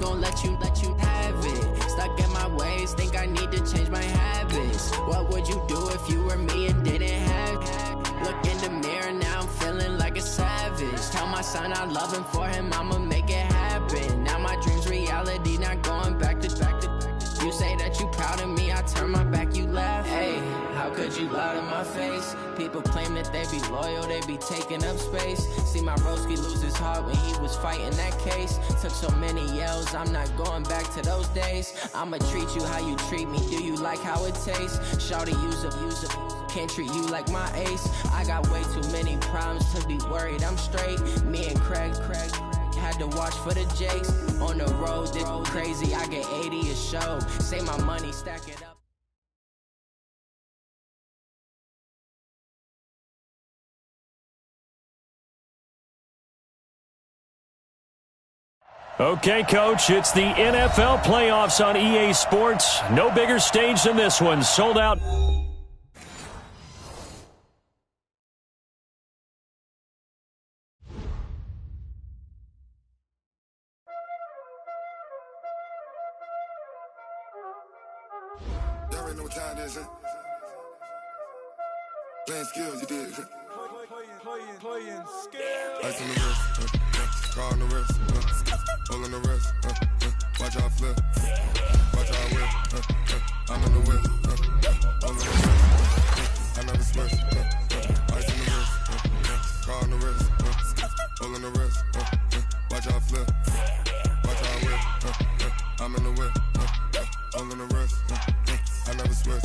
gon' let you have it. Stuck in my ways, think I need to change my habits. What would you do if you were me and didn't have it? Look in the mirror, now I'm feeling like a savage. Tell my son I love him, for him I'ma make it happen. Now my dream's reality, not going back to. You say that you proud of me, I turn my back, you laugh. Hey, how could you lie to my face? People claim that they be loyal, they be taking up space. See my broski lose his heart when he was fighting that case. Took so many yells, I'm not going back to those days. I'ma treat you how you treat me, do you like how it tastes? Shawty, use up, can't treat you like my ace. I got way too many problems to be worried, I'm straight. Me and Craig had to watch for the Jakes. On the road, this crazy, I get 80 a show. Say my money, stack it up. Okay, Coach, it's the NFL playoffs on EA Sports. No bigger stage than this one. Sold out. Y'all already know what time it is, huh? Playing skills, you did. Playing skills. Ice on the wrist, car on the wrist, hole on the wrist, watch out flip, watch out whip, I'm in the whip, hole on the wrist, I never switch, ice on the wrist, car on the wrist, hole on the wrist, watch out flip, watch out whip, I'm in the whip, hole on the wrist, I never switch,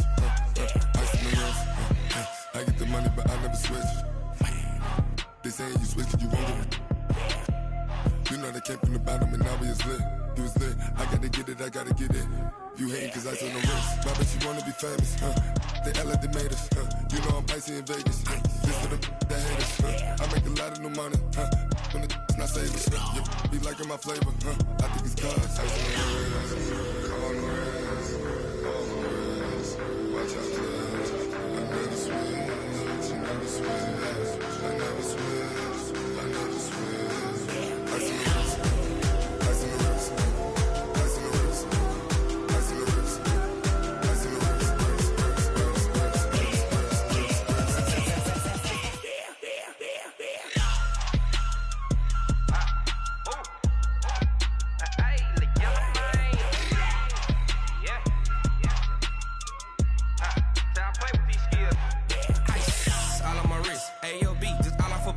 ice on the wrist, I get the money but I never switch. They saying you switch cause you won't get it. You know they came from the bottom and now we is lit. You was lit, I gotta get it, I gotta get it. You hating cause ice on the wrist. Why bet you wanna be famous, They act like they made us, You know I'm icy in Vegas, This for the that hate us, I make a lot of new money, When the not savers, You be liking my flavor, I think it's cause ice on the wrist, on the wrist, on the wrist. Watch out for this, I never switch, I never switch, I never switch, I never switch. Ice on the wrist, ice on the wrist, ice on the wrist, ice on the wrist, ice on the wrist, Ice all on my wrist, AOB, just all off of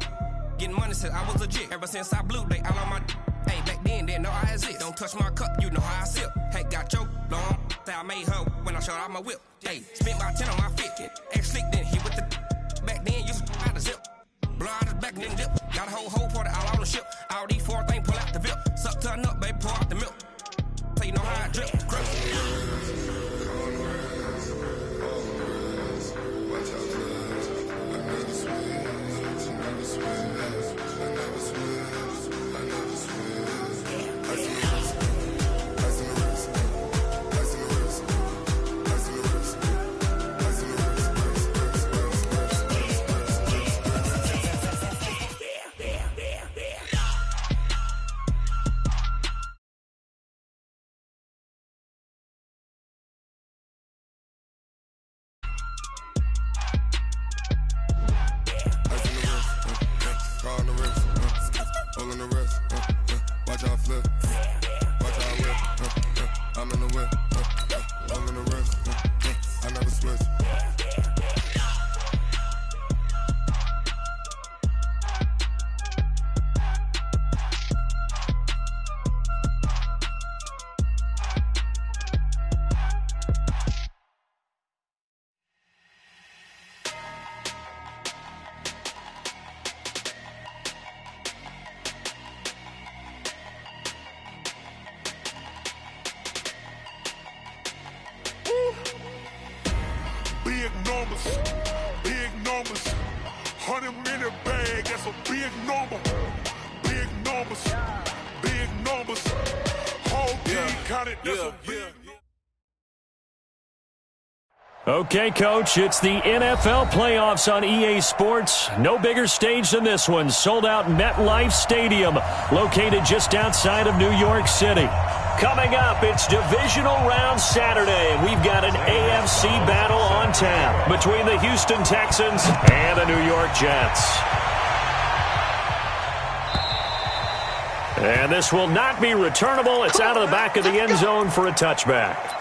getting money since I was legit. Ever since I blew, they all on my. Hey, back then, didn't know I exist. Don't touch my cup, you know how I sip. Hey, got your long. Say I made her when I showed out my whip. Hey, spent my 10 on my fit. Ex slick, then hit with the. Back then, used to out the zip. Blow out his back, then dip. Got a whole party all on the ship. All these four things, pull out the VIP. Suck, turn up, baby, pour out the milk. So you know how I drip. Grip. Watch out flip, watch out whip, I'm in the whip, I'm in the wrist, I never switch. Big numbers, 100-minute bag, that's a big number. Big numbers, whole team counted, that's a big number. Okay, Coach, it's the NFL playoffs on EA Sports. No bigger stage than this one. Sold out MetLife Stadium, located just outside of New York City. Coming up, it's divisional round Saturday, and we've got an AFC battle on tap between the Houston Texans and the New York Jets. And this will not be returnable. It's out of the back of the end zone for a touchback.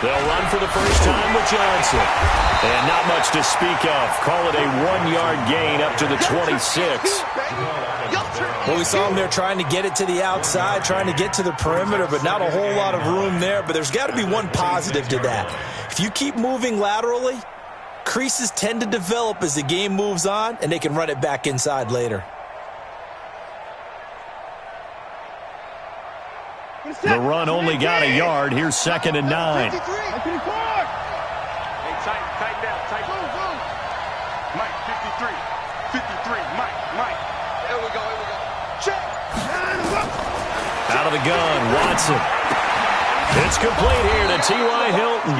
They'll run for the first time with Johnson. And not much to speak of. Call it a 1-yard gain up to the 26. Well, we saw him there trying to get it to the outside, trying to get to the perimeter, but not a whole lot of room there. But there's got to be one positive to that. If you keep moving laterally, creases tend to develop as the game moves on, and they can run it back inside later. The run only got a yard. Here's 2nd and 9. Hey, tighten down, tighten. Mike, 53. 53, Mike. Here we go. Check. Out of the gun, Watson. It's complete here to T.Y. Hilton.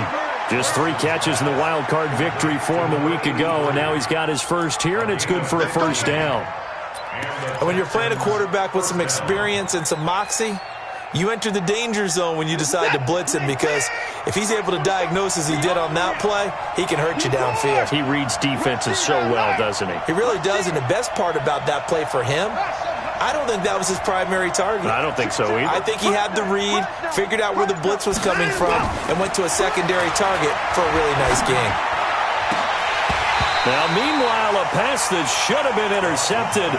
Just 3 catches in the wild card victory for him a week ago, and now he's got his first here, and it's good for a first down. And when you're playing a quarterback with some experience and some moxie, you enter the danger zone when you decide to blitz him, because if he's able to diagnose as he did on that play, he can hurt you downfield. He reads defenses so well, doesn't he? He really does, and the best part about that play for him, I don't think that was his primary target. I don't think so either. I think he had the read, figured out where the blitz was coming from, and went to a secondary target for a really nice gain. Now, meanwhile, a pass that should have been intercepted,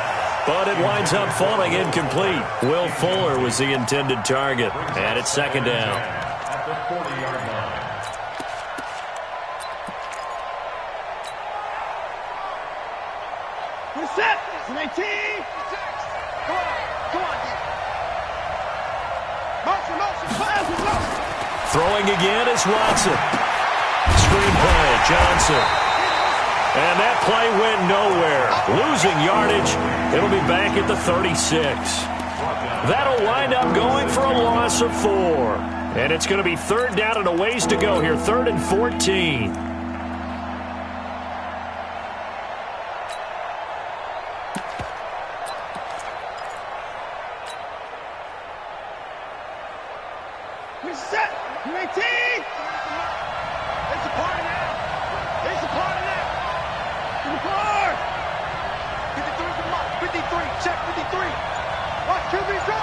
but it winds up falling incomplete. Will Fuller was the intended target, and it's 2nd down. We're set. It's an 18. Come on. Motion. Throwing again is Watson. Screen play, Johnson. And that play went nowhere. Losing yardage. It'll be back at the 36. That'll wind up going for a loss of 4. And it's going to be 3rd down and a ways to go here. 3rd and 14. We're set. You're 18. It's a party now. In the car. 53 for Mike. 53. Check 53. Watch QB go.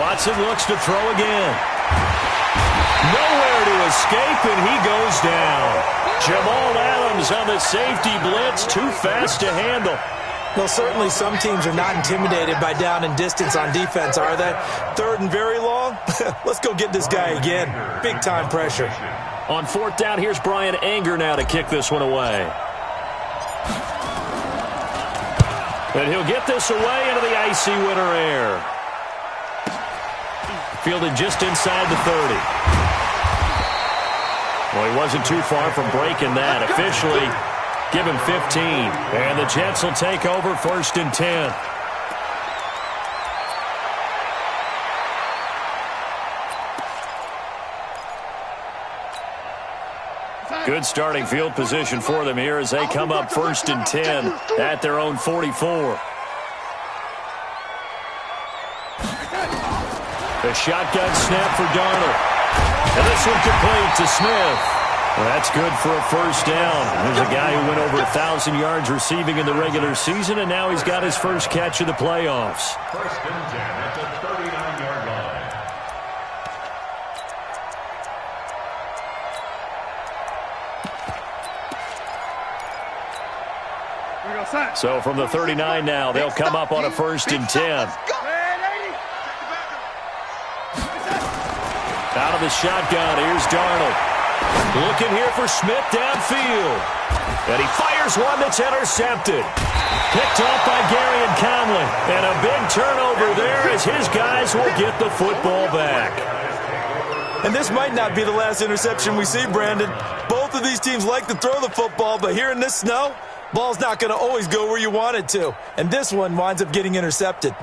Watson looks to throw again. Nowhere to escape, and he goes down. Jamal Adams on the safety blitz. Too fast to handle. Well, certainly some teams are not intimidated by down and distance on defense, are they? 3rd and very long? Let's go get this guy again. Big-time pressure. On 4th down, here's Brian Anger now to kick this one away. And he'll get this away into the icy winter air. Fielded just inside the 30. Well, he wasn't too far from breaking that. Officially, give him 15. And the Jets will take over 1st and 10. Good starting field position for them here as they come up 1st and 10 at their own 44. The shotgun snap for Darnold. And this one complete to Smith. Well, that's good for a first down. There's a guy who went over 1,000 yards receiving in the regular season, and now he's got his first catch of the playoffs. First and 10 at the 39-yard line. So from the 39 now, they'll come up on a first and 10. Out of the shotgun, here's Darnold. Looking here for Smith downfield. And he fires one that's intercepted. Picked off by Gary and Conley. And a big turnover there as his guys will get the football back. And this might not be the last interception we see, Brandon. Both of these teams like to throw the football, but here in this snow, ball's not going to always go where you want it to. And this one winds up getting intercepted.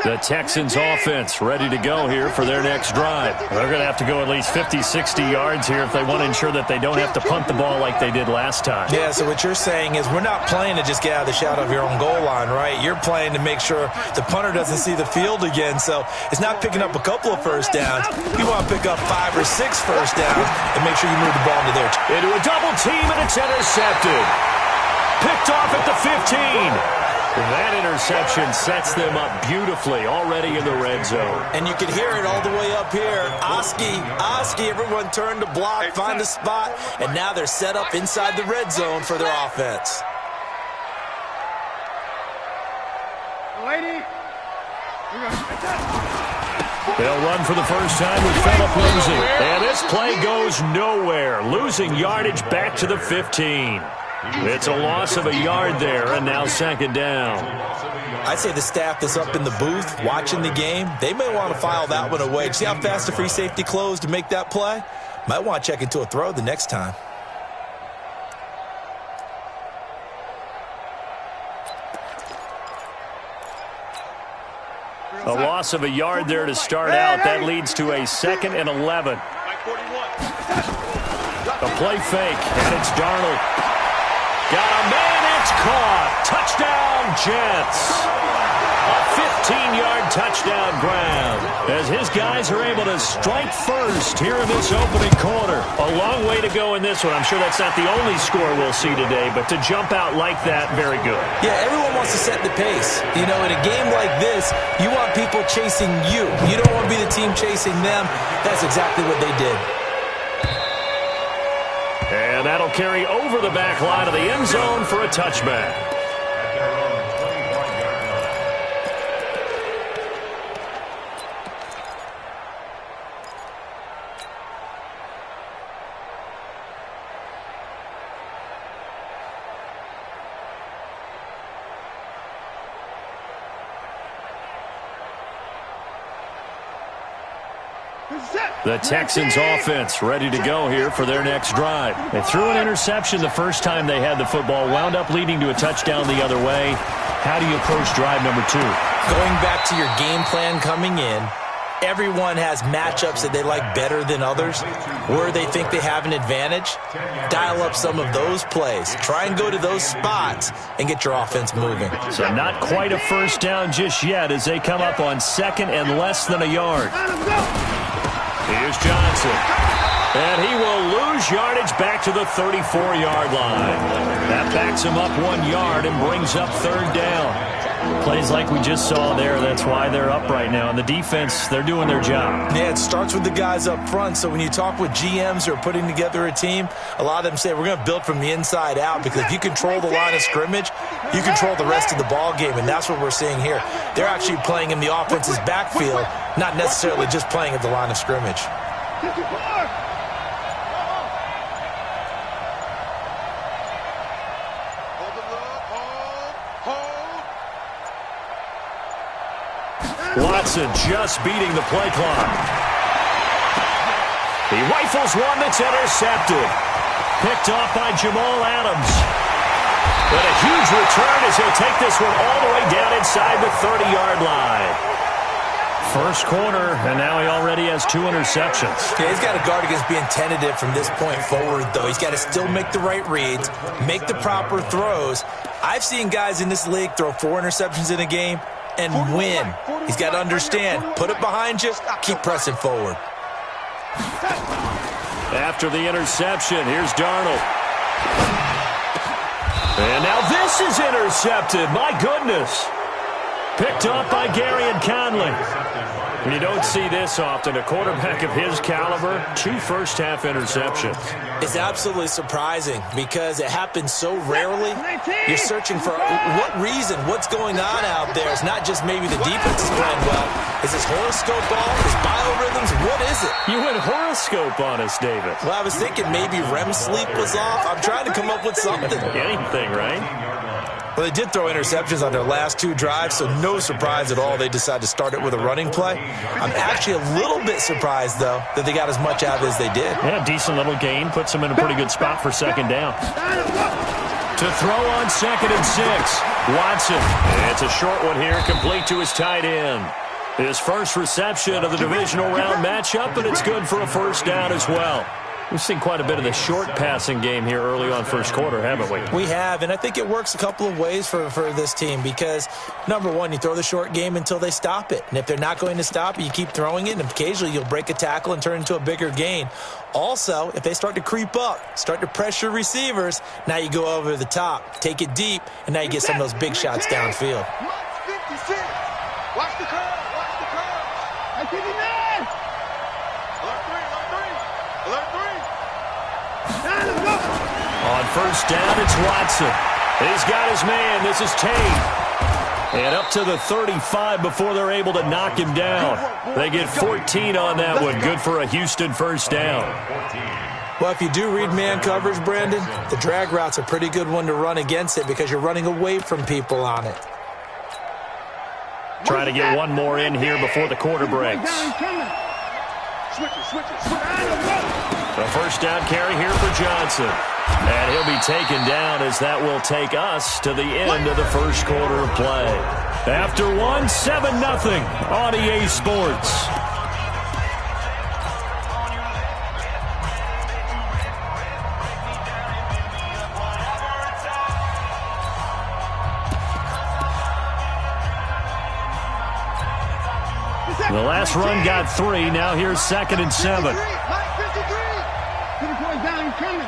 The Texans offense ready to go here for their next drive. They're going to have to go at least 50, 60 yards here if they want to ensure that they don't have to punt the ball like they did last time. Yeah, so what you're saying is we're not playing to just get out of the shadow of your own goal line, right? You're playing to make sure the punter doesn't see the field again. So it's not picking up a couple of first downs. You want to pick up 5 or 6 first downs and make sure you move the ball into their into a double team, and it's intercepted. Picked off at the 15. That interception sets them up beautifully already in the red zone. And you can hear it all the way up here. Oski, everyone turned to block, find a spot, and now they're set up inside the red zone for their offense. They'll run for the first time with Phillip losing. And this play goes nowhere. Losing yardage back to the 15. It's a loss of a yard there, and now second down. I'd say the staff that's up in the booth watching the game, they may want to file that one away. See how fast the free safety closed to make that play? Might want to check into a throw the next time. A loss of a yard there to start out. That leads to a 2nd and 11. A play fake, and it's Darnold. Got a man, it's caught. Touchdown, Jets. A 15-yard touchdown grab as his guys are able to strike first here in this opening quarter. A long way to go in this one. I'm sure that's not the only score we'll see today, but to jump out like that, very good. Yeah, everyone wants to set the pace. You know, in a game like this, you want people chasing you. You don't want to be the team chasing them. That's exactly what they did. And that'll carry over the back line of the end zone for a touchback. The Texans offense ready to go here for their next drive. They threw an interception the first time they had the football, wound up leading to a touchdown the other way. How do you approach drive number 2? Going back to your game plan coming in, everyone has matchups that they like better than others, where they think they have an advantage. Dial up some of those plays. Try and go to those spots and get your offense moving. So not quite a first down just yet as they come up on 2nd and less than a yard. Here's Johnson. And he will lose yardage back to the 34-yard line. That backs him up 1 yard and brings up 3rd down. Plays like we just saw there. That's why they're up right now. And the defense, they're doing their job. Yeah, it starts with the guys up front. So when you talk with GMs who are putting together a team, a lot of them say we're going to build from the inside out, because if you control the line of scrimmage, you control the rest of the ball game, and that's what we're seeing here. They're actually playing in the offense's backfield, not necessarily just playing at the line of scrimmage. Watson just beating the play clock. He rifles one that's intercepted. Picked off by Jamal Adams. But a huge return as he'll take this one all the way down inside the 30-yard line. First quarter, and now he already has 2 interceptions. Yeah, he's got to guard against being tentative from this point forward, though. He's got to still make the right reads, make the proper throws. I've seen guys in this league throw 4 interceptions in a game and win. He's got to understand, put it behind you, keep pressing forward. after the interception. Here's Darnold. And now this is intercepted. My goodness. Picked off by Gary and Conley. You don't see this often. A quarterback of his caliber, 2 first-half interceptions. It's absolutely surprising because it happens so rarely. You're searching for what reason, what's going on out there. It's not just maybe the defense is playing well. Is this horoscope off? Is biorhythms? What is it? You went horoscope on us, David. Well, I was thinking maybe REM sleep was off. I'm trying to come up with something. Anything, right? Well, they did throw interceptions on their last 2 drives, so no surprise at all they decided to start it with a running play. I'm actually a little bit surprised, though, that they got as much out of it as they did. Yeah, decent little gain. Puts them in a pretty good spot for second down. To throw on 2nd and 6. Watson. It's a short one here, complete to his tight end. His first reception of the divisional round matchup, and it's good for a first down as well. We've seen quite a bit of the short passing game here early on first quarter, haven't we? We have, and I think it works a couple of ways for this team because, number one, you throw the short game until they stop it. And if they're not going to stop it, you keep throwing it, and occasionally you'll break a tackle and turn into a bigger gain. Also, if they start to creep up, start to pressure receivers, now you go over the top, take it deep, and now you get some of those big shots downfield. 56. Watch the curve. Watch the curve. 59. Alert 3. On first down, it's Watson. He's got his man. This is Tate. And up to the 35 before they're able to knock him down. They get 14 on that one. Good for a Houston first down. Well, if you do read man coverage, Brandon, the drag route's a pretty good one to run against it because you're running away from people on it. Trying to get one more in here before the quarter breaks. Switch it. A first down carry here for Johnson. And he'll be taken down as that will take us to the end of the first quarter of play. After one, 7-0 on EA Sports. The last run got 3. Now here's 2nd and 7. Coming.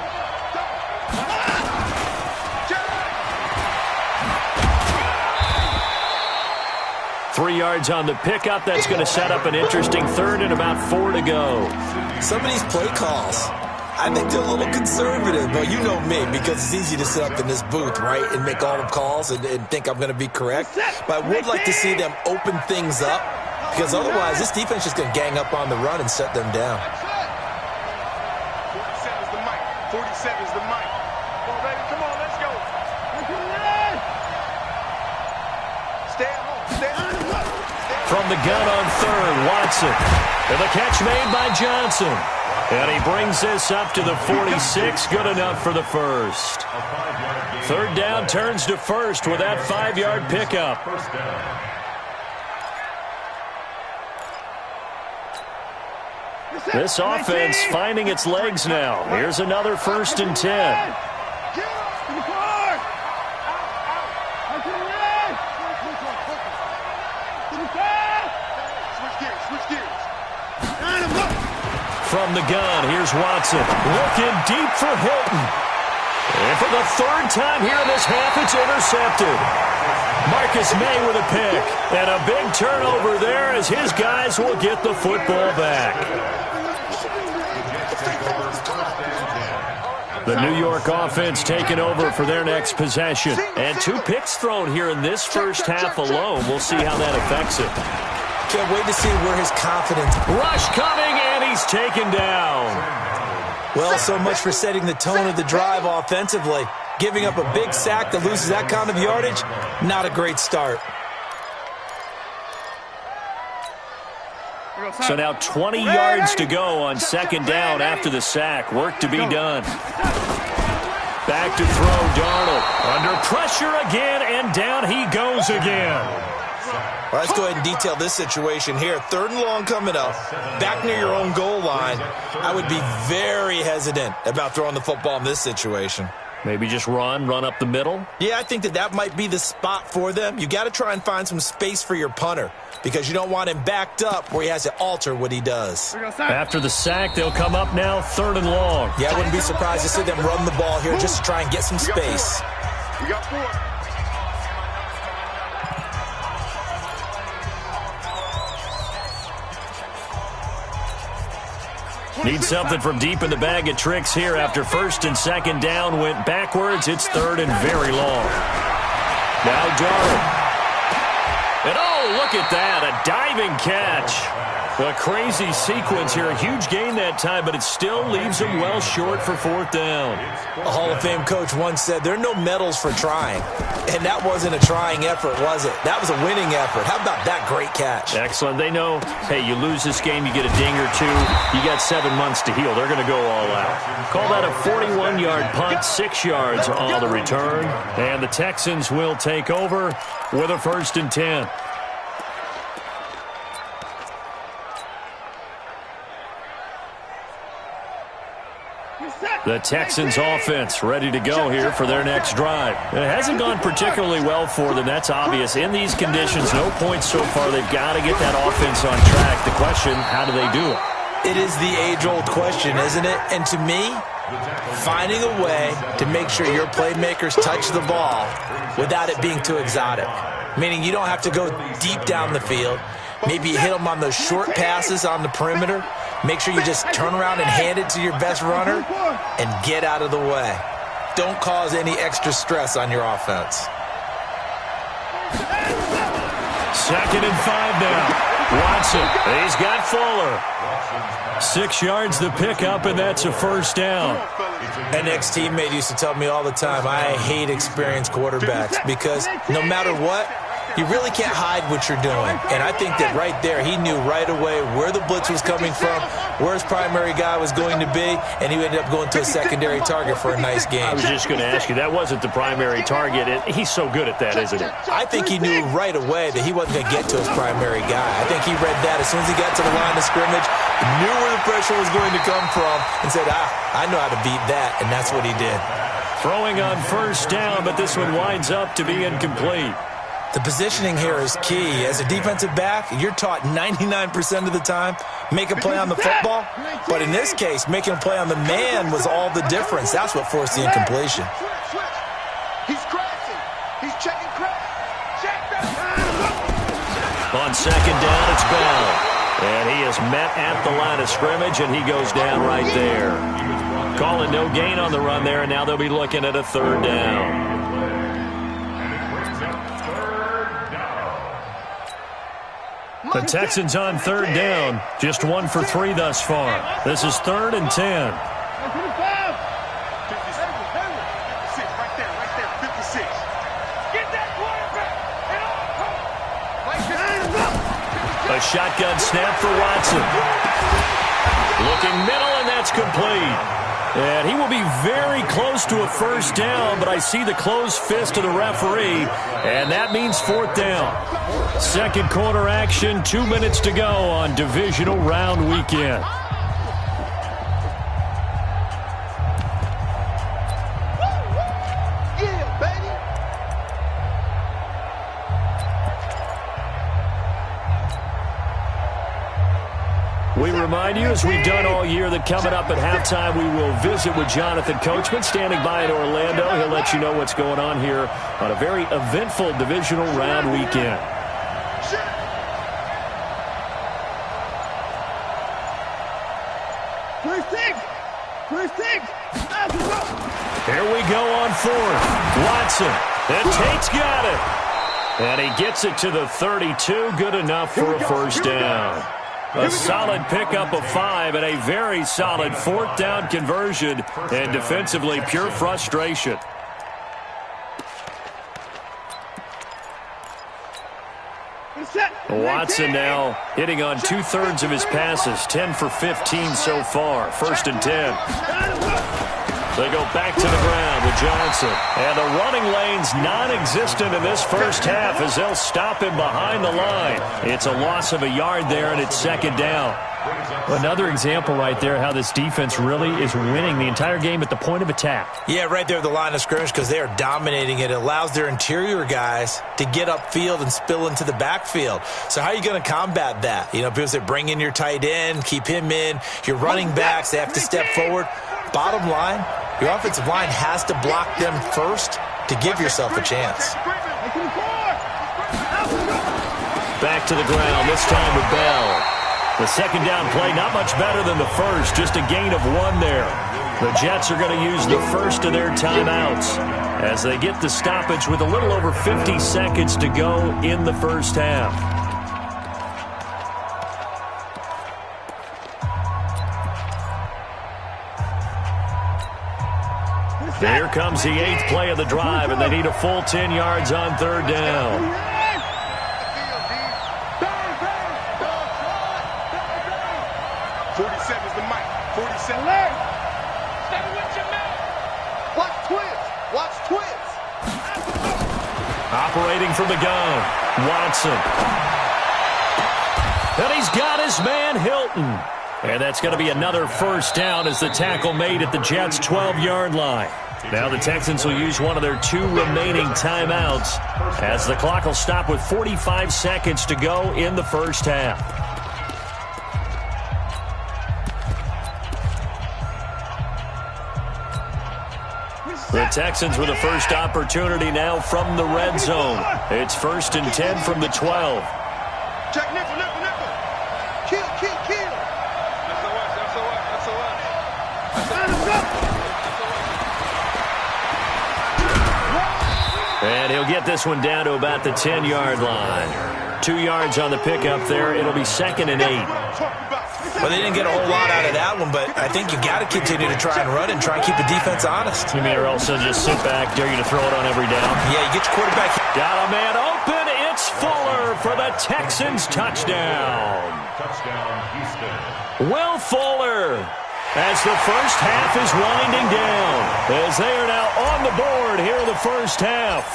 3 yards on the pickup. That's going to set up an interesting 3rd and about 4 to go. Some of these play calls, I think they're a little conservative. But you know me, because it's easy to sit up in this booth, right, and make all the calls and think I'm going to be correct. But I would like to see them open things up because otherwise this defense is going to gang up on the run and set them down. 47's the mic. 47's the mic. Come on, baby. Come on, let's go. Stay at home. Stay at home. From the gun on 3rd, Watson. And the catch made by Johnson. And he brings this up to the 46. Good enough for the first. 3rd down turns to 1st with that 5-yard pickup. This offense finding its legs now. Here's another 1st and 10. From the gun, here's Watson. Looking deep for Hilton. And for the 3rd time here in this half, it's intercepted. Marcus May with a pick. And a big turnover there as his guys will get the football back. The New York offense taking over for their next possession. And 2 picks thrown here in this first half alone. We'll see how that affects it. Can't wait to see where his confidence. Rush coming, and he's taken down. Well, so much for setting the tone of the drive offensively. Giving up a big sack that loses that kind of yardage, not a great start. So now 20 yards to go on 2nd down after the sack. Work to be done. Back to throw, Darnold. Under pressure again, and down he goes again. Well, let's go ahead and detail this situation here. 3rd and long coming up. Back near your own goal line. I would be very hesitant about throwing the football in this situation. Maybe just run up the middle? Yeah, I think that might be the spot for them. You got to try and find some space for your punter because you don't want him backed up where he has to alter what he does. After the sack, they'll come up now 3rd and long. Yeah, I wouldn't be surprised to see them run the ball here just to try and get some space. We got 4. Need something from deep in the bag of tricks here after 1st and 2nd down went backwards. It's 3rd and very long. Now Darnold. And oh, look at that, a diving catch. A crazy sequence here. A huge gain that time, but it still leaves him well short for 4th down. A Hall of Fame coach once said, there are no medals for trying. And that wasn't a trying effort, was it? That was a winning effort. How about that great catch? Excellent. They know, hey, you lose this game, you get a ding or 2. You got 7 months to heal. They're going to go all out. Call that a 41-yard punt, 6 yards on the return. And the Texans will take over with a 1st and 10. The Texans offense ready to go here for their next drive. It hasn't gone particularly well for them. That's obvious. In these conditions, no points so far. They've got to get that offense on track. The question, how do they do it? It is the age-old question, isn't it? And to me, finding a way to make sure your playmakers touch the ball without it being too exotic. Meaning you don't have to go deep down the field. Maybe you hit them on those short passes on the perimeter. Make sure you just turn around and hand it to your best runner and get out of the way. Don't cause any extra stress on your offense. 2nd and 5 now. Watson, he's got Fuller. 6 yards the pickup, and that's a 1st down. An ex-teammate used to tell me all the time, I hate experienced quarterbacks because no matter what, you really can't hide what you're doing. And I think that right there, he knew right away where the blitz was coming from, where his primary guy was going to be, and he ended up going to a secondary target for a nice game. I was just going to ask you, that wasn't the primary target. He's so good at that, isn't it? I think he knew right away that he wasn't going to get to his primary guy. I think he read that as soon as he got to the line of scrimmage, knew where the pressure was going to come from, and said, I know how to beat that, and that's what he did. Throwing on 1st down, but this one winds up to be incomplete. The positioning here is key. As a defensive back, you're taught 99% of the time, make a play on the football. But in this case, making a play on the man was all the difference. That's what forced the incompletion. He's crashing. He's checking crash. Check that. On 2nd down, it's Bell. And he is met at the line of scrimmage, and he goes down right there. Calling no gain on the run there, and now they'll be looking at a 3rd down. The Texans on 3rd down, just 1 for 3 thus far. This is 3rd and 10. Right there, 56. Get that quarterback. A shotgun snap for Watson. Looking middle, and that's complete. And he will be very close to a 1st down, but I see the closed fist of the referee, and that means 4th down. 2nd quarter action, 2 minutes to go on divisional round weekend. Yeah, baby. We remind you, as we've done all year, that coming up at halftime, we will visit with Jonathan Coachman, standing by in Orlando. He'll let you know what's going on here on a very eventful divisional round weekend. Here we go on 4th. Watson. And Tate's got it. And he gets it to the 32. Good enough for a 1st down. A solid pickup of 5 and a very solid 4th down conversion. And defensively, pure frustration. Watson now hitting on 2/3 of his passes. 10 for 15 so far. 1st and 10. They go back to the ground with Johnson. And the running lane's non-existent in this first half as they'll stop him behind the line. It's a loss of a yard there, and it's second down. Another example right there how this defense really is winning the entire game at the point of attack. Yeah, right there at the line of scrimmage because they are dominating it. It allows their interior guys to get upfield and spill into the backfield. So how are you going to combat that? You know, people say bring in your tight end, keep him in. Your running backs, they have to step forward. Bottom line, your offensive line has to block them first to give yourself a chance. Back to the ground, this time with Bell. The second down play, not much better than the first, just a gain of 1 there. The Jets are going to use the first of their timeouts as they get the stoppage with a little over 50 seconds to go in the first half. Here comes the 8th play of the drive, and they need a full 10 yards on third down. 47's the mic. 47. Stay with your man. Watch twins. Watch twins. Operating from the gun, Watson. And he's got his man, Hilton. And that's going to be another first down as the tackle made at the Jets' 12-yard line. Now the Texans will use one of their 2 remaining timeouts as the clock will stop with 45 seconds to go in the first half. The Texans with a first opportunity now from the red zone. It's 1st and 10 from the 12. Check nickel. Kill. And he'll get this one down to about the 10-yard line. 2 yards on the pickup there. It'll be 2nd and 8. Well, they didn't get a whole lot out of that one, but I think you got to continue to try and run and try and keep the defense honest. You mean or else they'll just sit back, dare you to throw it on every down? Yeah, you get your quarterback. Got a man open. It's Fuller for the Texans touchdown. Touchdown, Houston. Will Fuller, as the first half is winding down, as they are now on the board here in the first half.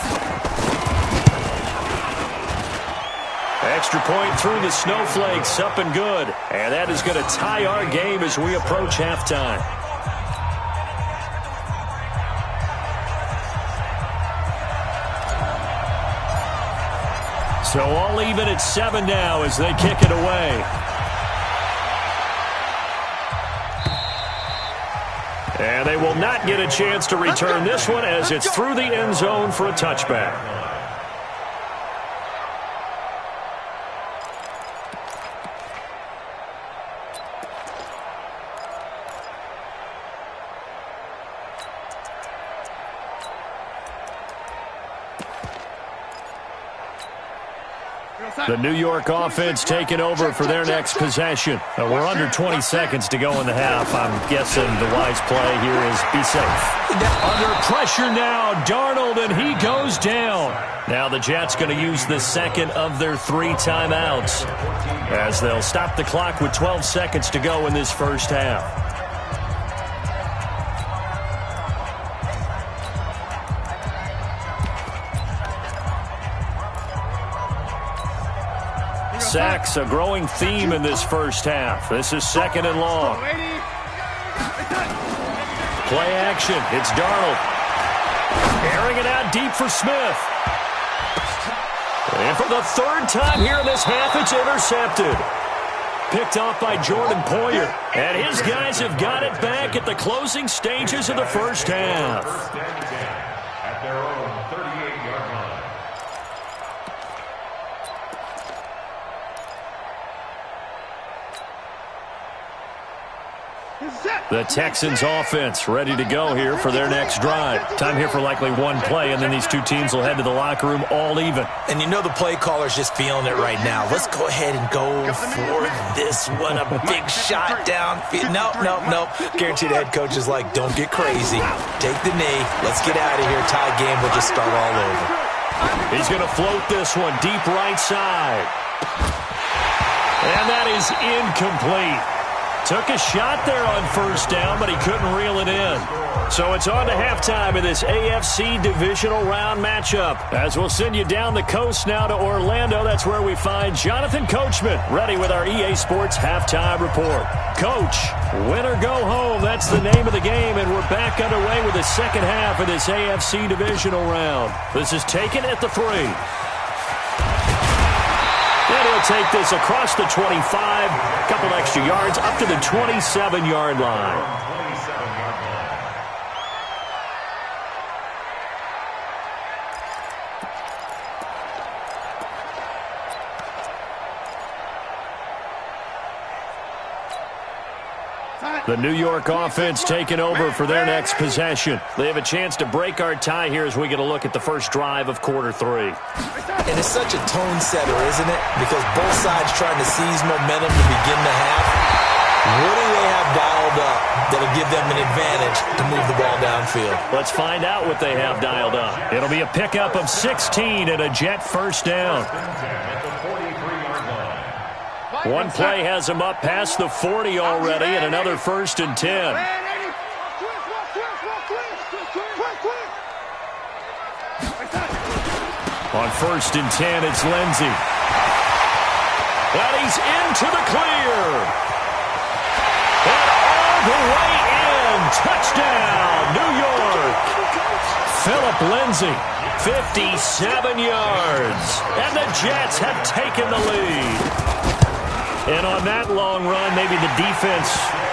Extra point through the snowflakes, up and good. And that is going to tie our game as we approach halftime. So all even at 7 now as they kick it away. And they will not get a chance to return this one as it's through the end zone for a touchback. The New York offense taking over for their next possession. We're under 20 seconds to go in the half. I'm guessing the wise play here is be safe. Under pressure now, Darnold, and he goes down. Now the Jets going to use the second of their 3 timeouts as they'll stop the clock with 12 seconds to go in this first half. Sacks, a growing theme in this first half. This is 2nd and long. Play action. It's Darnold. Airing it out deep for Smith. And for the 3rd time here in this half, it's intercepted. Picked off by Jordan Poyer. And his guys have got it back at the closing stages of the first half. At their own 38-yard line. The Texans offense ready to go here for their next drive. Time here for likely 1 play, and then these 2 teams will head to the locker room all even. And you know the play caller's just feeling it right now. Let's go ahead and go for this one. A big shot down. Nope. Guaranteed the head coach is like, don't get crazy. Take the knee. Let's get out of here. Tie game. We'll just start all over. He's going to float this one deep right side. And that is incomplete. Took a shot there on first down, but he couldn't reel it in. So it's on to halftime in this AFC divisional round matchup. As we'll send you down the coast now to Orlando, that's where we find Jonathan Coachman, ready with our EA Sports halftime report. Coach, win or go home, that's the name of the game, and we're back underway with the second half of this AFC divisional round. This is taken at the 3. And he'll take this across the 25, a couple extra yards, up to the 27-yard line. The New York offense taking over for their next possession. They have a chance to break our tie here as we get a look at the first drive of quarter 3. And it's such a tone setter, isn't it? Because both sides trying to seize momentum to begin the half. What do they have dialed up that'll give them an advantage to move the ball downfield? Let's find out what they have dialed up. It'll be a pickup of 16 and a Jet first down. One play has him up past the 40 already, and another 1st and 10. On 1st and 10, it's Lindsey. And he's into the clear. And all the way in. Touchdown, New York. Philip Lindsey, 57 yards. And the Jets have taken the lead. And on that long run, maybe the defense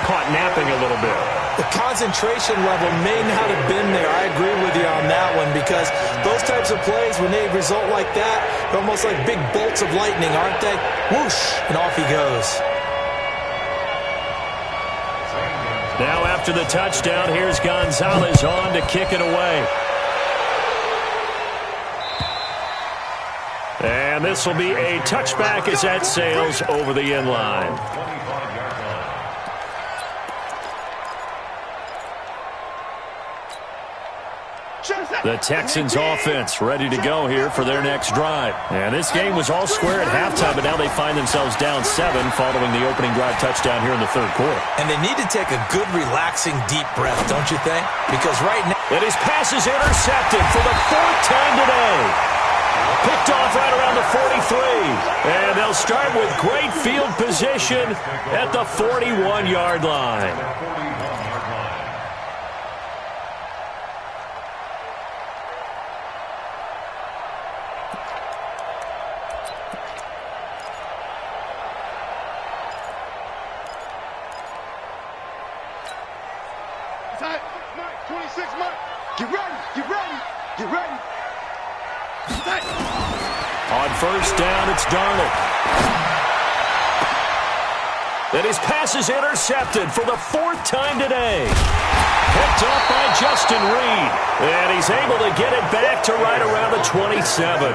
caught napping a little bit. The concentration level may not have been there. I agree with you on that one, because those types of plays, when they result like that, they're almost like big bolts of lightning, aren't they? Whoosh, and off he goes. Now after the touchdown, here's Gonzalez on to kick it away. And this will be a touchback as that sails over the end line. The Texans offense ready to go here for their next drive. And this game was all square at halftime, but now they find themselves down 7 following the opening drive touchdown here in the 3rd quarter. And they need to take a good, relaxing, deep breath, don't you think? Because right now... And his pass is intercepted for the 4th time today. Picked off right around the 43. And they'll start with great field position at the 41-yard line. On 1st down, it's Darnold. And his pass is intercepted for the 4th time today. Picked off by Justin Reed. And he's able to get it back to right around the 27.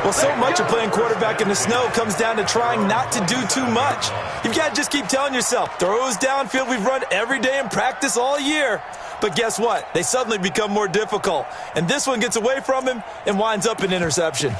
Well, so much of playing quarterback in the snow comes down to trying not to do too much. You've got to just keep telling yourself, throws downfield we've run every day in practice all year. But guess what? They suddenly become more difficult. And this one gets away from him and winds up an interception.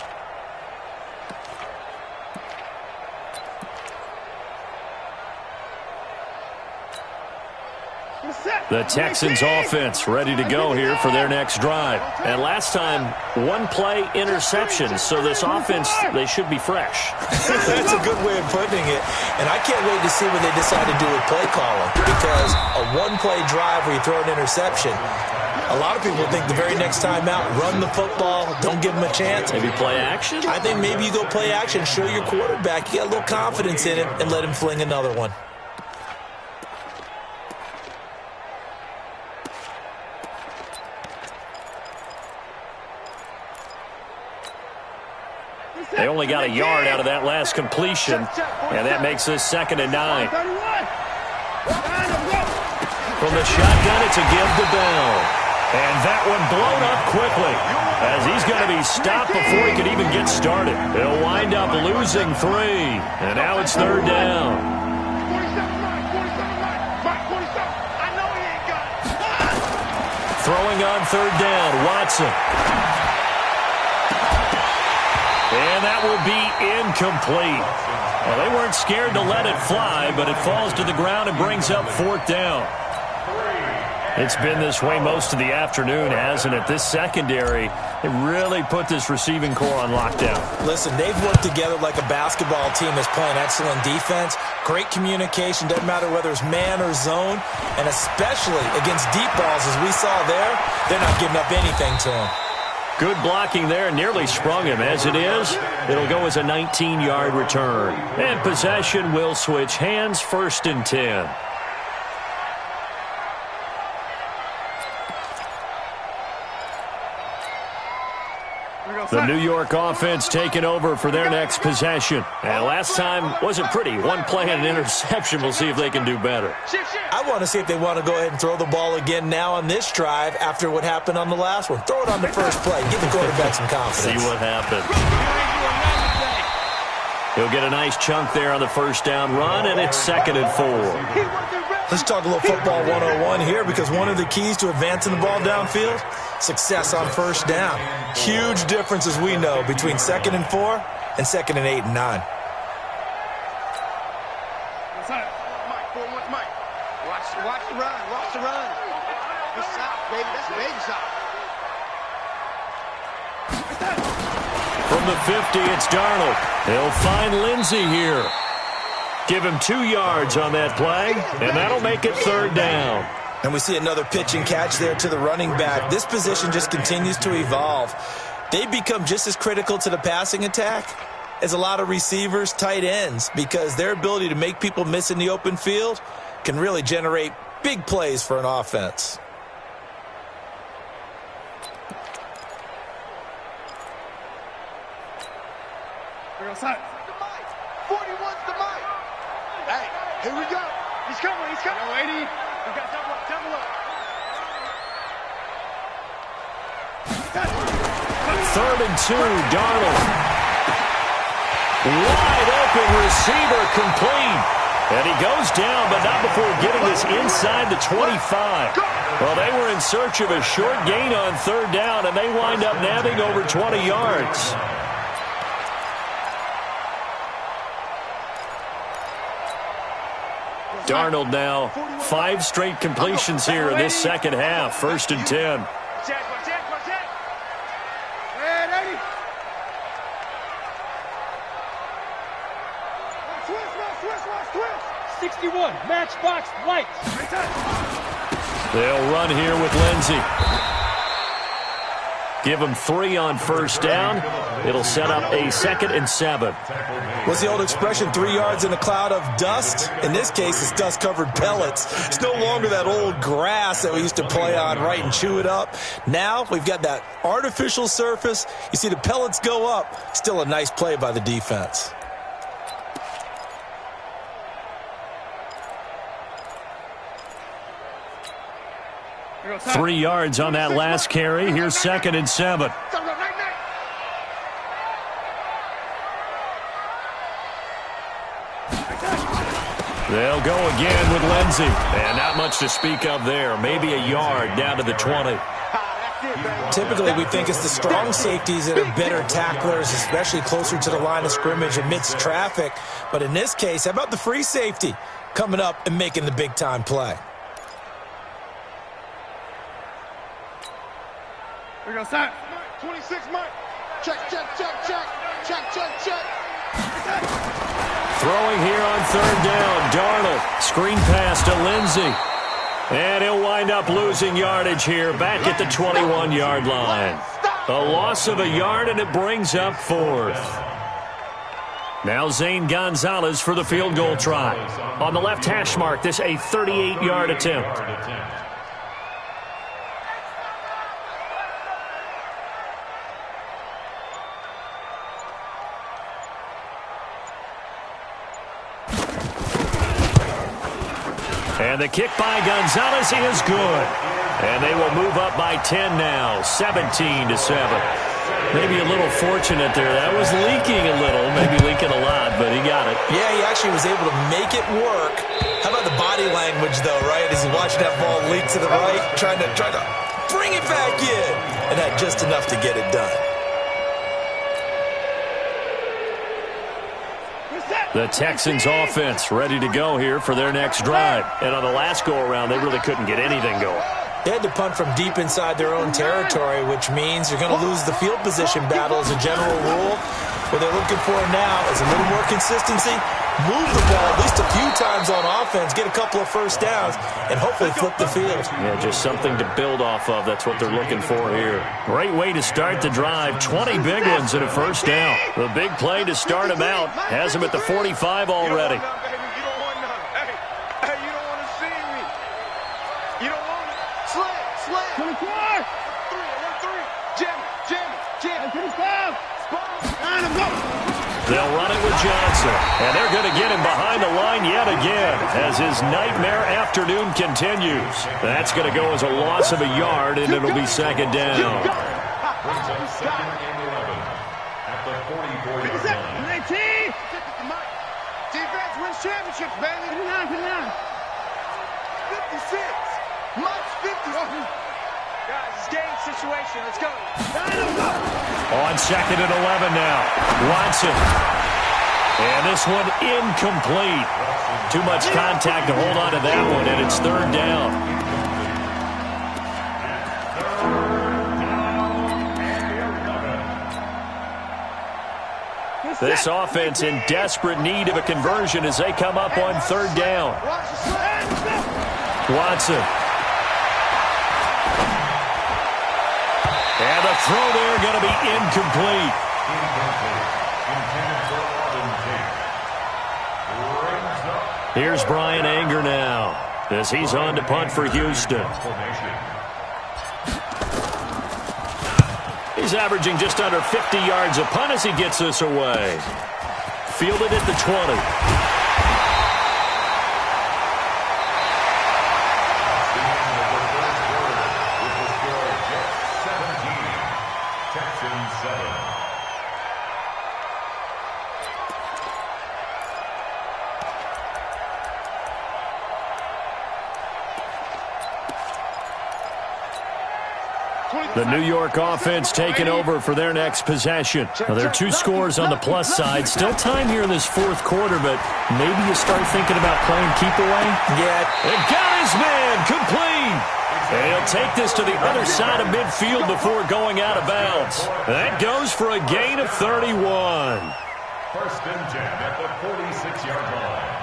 The Texans offense ready to go here for their next drive. And last time, 1-play interception. So this offense, they should be fresh. That's a good way of putting it. And I can't wait to see what they decide to do with play calling. Because a 1-play drive where you throw an interception, a lot of people think the very next time out, run the football, don't give them a chance. Maybe play action? I think maybe you go play action, show your quarterback you got a little confidence in him, and let him fling another one. They only got a yard out of that last completion, and that makes this 2nd and 9. From the shotgun, it's a give to Bell. And that one blown up quickly, as he's going to be stopped before he can even get started. He'll wind up losing 3, and now it's 3rd down. Throwing on 3rd down, Watson. And that will be incomplete. Well, they weren't scared to let it fly, but it falls to the ground and brings up 4th down. It's been this way most of the afternoon, hasn't it? This secondary, it really put this receiving core on lockdown. Listen, they've worked together like a basketball team that's playing excellent defense. Great communication, doesn't matter whether it's man or zone. And especially against deep balls, as we saw there, they're not giving up anything to him. Good blocking there, nearly sprung him. As it is, it'll go as a 19-yard return. And possession will switch hands, 1st and 10. The New York offense taking over for their next possession. And last time wasn't pretty. One play and an interception. We'll see if they can do better. I want to see if they want to go ahead and throw the ball again now on this drive after what happened on the last one. Throw it on the first play. Give the quarterback some confidence. See what happens. He'll get a nice chunk there on the 1st down run, and it's 2nd and 4. Let's talk a little football 101 here, because one of the keys to advancing the ball downfield, success on 1st down. Huge difference, as we know, between 2nd and 4 and 2nd and 8 and 9. Watch the run. Watch the run. Good shot, baby. That's a baby shot. From the 50, it's Darnold. He'll find Lindsey here. Give him 2 yards on that play, and that'll make it 3rd down. And we see another pitch and catch there to the running back. This position just continues to evolve. They become just as critical to the passing attack as a lot of receivers, tight ends, because their ability to make people miss in the open field can really generate big plays for an offense. We're outside. 41's the mic. Hey, here we go. He's coming. Yo, 80. We got double up. 3rd and 2, Darnold. Wide open receiver, complete. And he goes down, but not before getting this inside the 25. Well, they were in search of a short gain on 3rd down, and they wind up nabbing over 20 yards. Darnold now 5 straight completions here in this 2nd half. 1st and 10. Check. 61, matchbox lights. They'll run here with Lindsey. Give him 3 on 1st down. It'll set up a 2nd and 7. What's the old expression, 3 yards in a cloud of dust? In this case, it's dust-covered pellets. It's no longer that old grass that we used to play on, right, and chew it up. Now we've got that artificial surface. You see the pellets go up. Still a nice play by the defense. 3 yards on that last carry. Here's 2nd and 7. They'll go again with Lindsey. And not much to speak of there. Maybe a yard down to the 20. Typically, we think it's the strong safeties that are better tacklers, especially closer to the line of scrimmage amidst traffic. But in this case, how about the free safety coming up and making the big-time play? We're going to start. 26, Mike. Check. Throwing here on 3rd down. Darnold. Screen pass to Lindsey. And he'll wind up losing yardage here back at the 21-yard line. A loss of a yard, and it brings up 4th. Now Zane Gonzalez for the field goal try. On the left hash mark, this a 38-yard attempt. And the kick by Gonzalez is good. And they will move up by 10 now, 17-7. Maybe a little fortunate there. That was leaking a little, maybe leaking a lot, but he got it. Yeah, he actually was able to make it work. How about the body language, though, right? As he watched that ball leak to the right, trying to bring it back in, and had just enough to get it done. The Texans offense ready to go here for their next drive. And on the last go-around, they really couldn't get anything going. They had to punt from deep inside their own territory, which means you're going to lose the field position battle as a general rule. What they're looking for now is a little more consistency, move the ball at least a few times on offense, get a couple of first downs, and hopefully flip the field. Yeah, just something to build off of. That's what they're looking for here. Great way to start the drive. 20 big ones and a first down. The big play to start him out has him at the 45 already. They'll run it with Johnson, and they're going to get him behind the line yet again as his nightmare afternoon continues. That's going to go as a loss of a yard, and it'll be second down. Brings up second and 11 at the 44-yard line. Defense wins championships, baby. 56. Much 50. Guys, it's game situation. Let's go. On second and 11 now. Watson. And this one incomplete. Too much contact to hold on to that one, and it's third down. This offense in desperate need of a conversion as they come up on third down. Watson. And the throw there going to be incomplete. Here's Brian Anger now as he's on to punt for Houston. He's averaging just under 50 yards a punt as he gets this away. Fielded at the 20. The New York offense taking over for their next possession. Now, there are two scores on the plus side. Still time here in this fourth quarter, but maybe you start thinking about playing keep away. Yeah. And got his man complete. And he'll take this to the other side of midfield before going out of bounds. That goes for a gain of 31. First and 10 at the 46-yard line.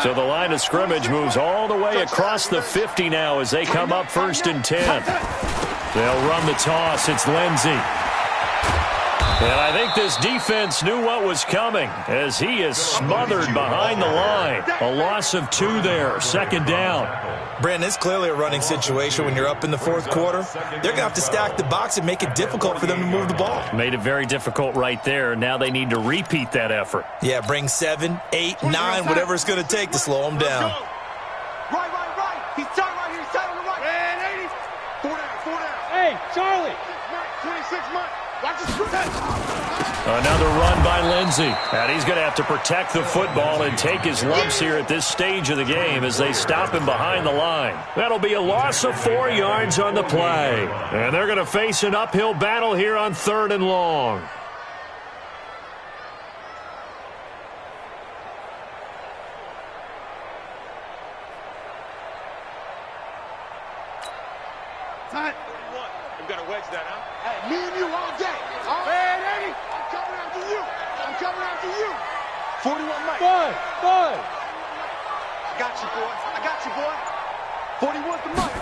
So the line of scrimmage moves all the way across the 50 now as they come up first and 10. They'll run the toss. It's Lindsey. And I think this defense knew what was coming as he is smothered behind the line. A loss of 2 there, second down. Brandon, it's clearly a running situation when you're up in the fourth quarter. They're going to have to stack the box and make it difficult for them to move the ball. Made it very difficult right there. Now they need to repeat that effort. Yeah, bring 7, 8, 9, whatever it's going to take to slow them down. Right. He's tight right here. He's tight on the right. Man, 80. 4 down. Hey, Charlie. 26 months. Watch his foot. Another run by Lindsey. And he's going to have to protect the football and take his lumps here at this stage of the game as they stop him behind the line. That'll be a loss of 4 yards on the play. And they're going to face an uphill battle here on third and long. We've got to wedge that, huh? Hey, me and you all day. Man, Eddie, I'm coming after you. 41 Mike. Boy. I got you, boy. 41's the Mike.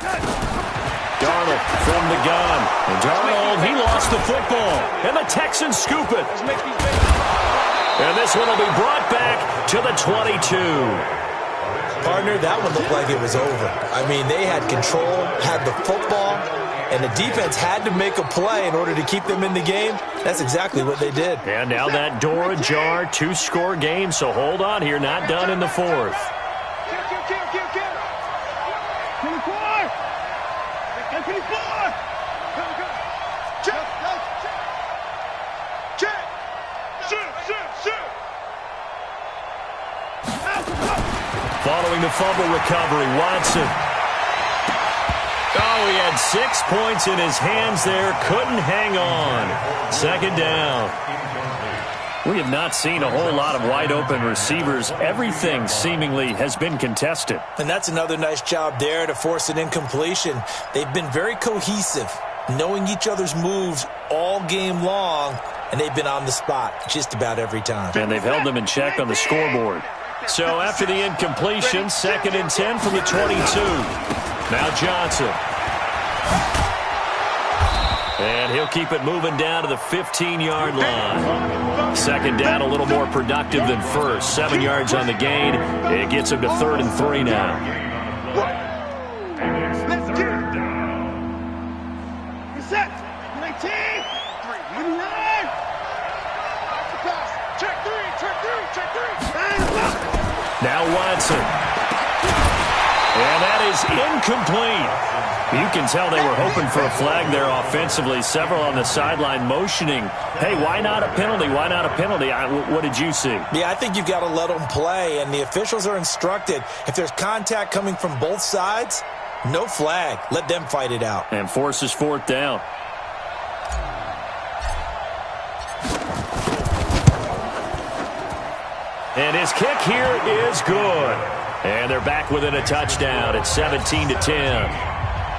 Darnold from the gun. And Darnold, he lost the football. And the Texans scoop it. And this one will be brought back to the 22. Partner, that one looked like it was over. I mean, they had control, had the football, and the defense had to make a play in order to keep them in the game. That's exactly what they did. And now that door ajar, 2-score game, so hold on here, not done in the fourth. Following the fumble recovery, Watson. Oh, he had 6 points in his hands there. Couldn't hang on. Second down. We have not seen a whole lot of wide-open receivers. Everything seemingly has been contested. And that's another nice job there to force an incompletion. They've been very cohesive, knowing each other's moves all game long, and they've been on the spot just about every time. And they've held them in check on the scoreboard. So after the incompletion, 2nd and 10 from the 22. Now Johnson. And he'll keep it moving down to the 15-yard line. Second down, a little more productive than first. 7 yards on the gain. It gets him to 3rd and 3 now. Let's get it. Get set. 19. 39. Check three. Now Watson. And that is incomplete. You can tell they were hoping for a flag there offensively. Several on the sideline motioning, hey, why not a penalty? Why not a penalty? What did you see? Yeah, I think you've got to let them play, and the officials are instructed, if there's contact coming from both sides, no flag. Let them fight it out. And forces 4th down. And his kick here is good. And they're back within a touchdown. It's 17-10.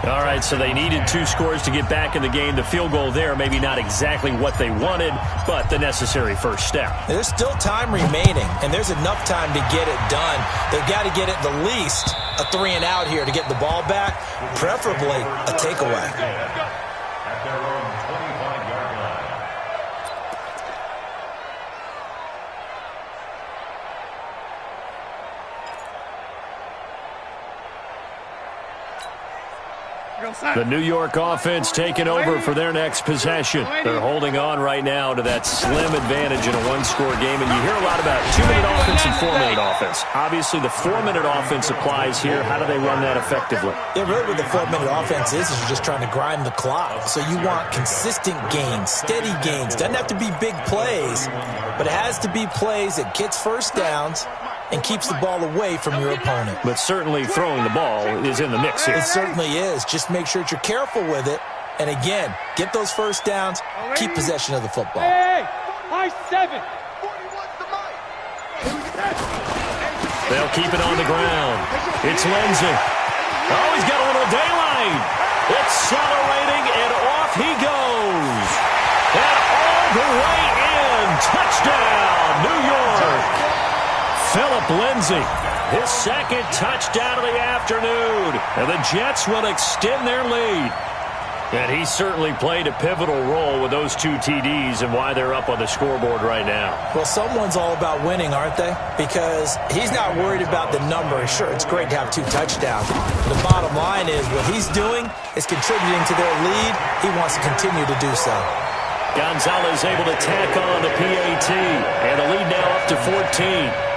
All right, so they needed 2 scores to get back in the game. The field goal there, maybe not exactly what they wanted, but the necessary first step. There's still time remaining, and there's enough time to get it done. They've got to get at the least a 3-and-out here to get the ball back, preferably a takeaway. At their own 25-yard line. The New York offense taking over for their next possession. They're holding on right now to that slim advantage in a one-score game. And you hear a lot about 2-minute offense and 4-minute offense. Obviously, the 4-minute offense applies here. How do they run that effectively? Yeah, really what the 4-minute offense is you're just trying to grind the clock. So you want consistent gains, steady gains. Doesn't have to be big plays, but it has to be plays that gets first downs and keeps the ball away from your opponent. But certainly throwing the ball is in the mix here. It certainly is. Just make sure that you're careful with it. And again, get those first downs, keep possession of the football. Hey, high 7. They'll keep it on the ground. It's Lindsay. Oh, he's got a little daylight. Accelerating, and off he goes. And all the way in. Touchdown, New York. Philip Lindsay, his 2nd touchdown of the afternoon. And the Jets will extend their lead. And he certainly played a pivotal role with those 2 TDs and why they're up on the scoreboard right now. Well, someone's all about winning, aren't they? Because he's not worried about the number. Sure, it's great to have 2 touchdowns. The bottom line is what he's doing is contributing to their lead. He wants to continue to do so. Gonzalez able to tack on the PAT. And the lead now up to 14.